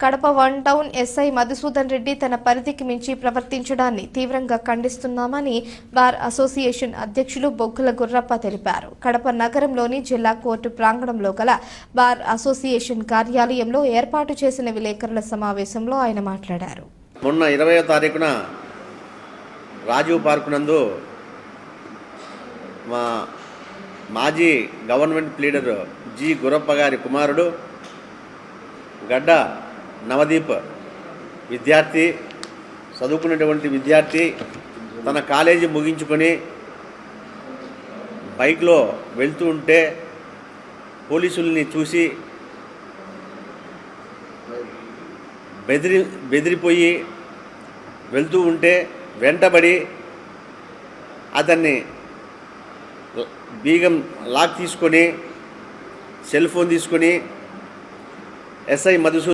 Kadapa one town SI Madhusudan Reddy తన పరిధికి మించి ప్రవర్తించడాన్ని తీవ్రంగా ఖండిస్తున్నామని బార్ అసోసియేషన్ అధ్యక్షులు బొగ్గుల గుర్రప్ప తెలిపారు. కడప నగరంలోని జిల్లా కోర్టు ప్రాంగణంలో గల బార్ అసోసియేషన్ కార్యాలయంలో ఏర్పాటు చేసిన విలేకరుల సమావేశంలో ఆయన మాట్లాడారు. మొన్న 20వ తారీఖున రాజీవ్ పార్క్ నందు మా మాజీ గవర్నమెంట్ లీడర్ జి గురప్ప గారి కుమారుడు గడ్డ నవదీప్ విద్యార్థి, చదువుకున్నటువంటి విద్యార్థి తన కాలేజీ ముగించుకొని బైక్లో వెళ్తూ ఉంటే పోలీసుల్ని చూసి బెదిరిపోయి వెళ్తూ ఉంటే వెంటబడి అతన్ని బీగం లాక్ తీసుకొని సెల్ ఫోన్ తీసుకొని ఎస్ఐ మధుసూదన్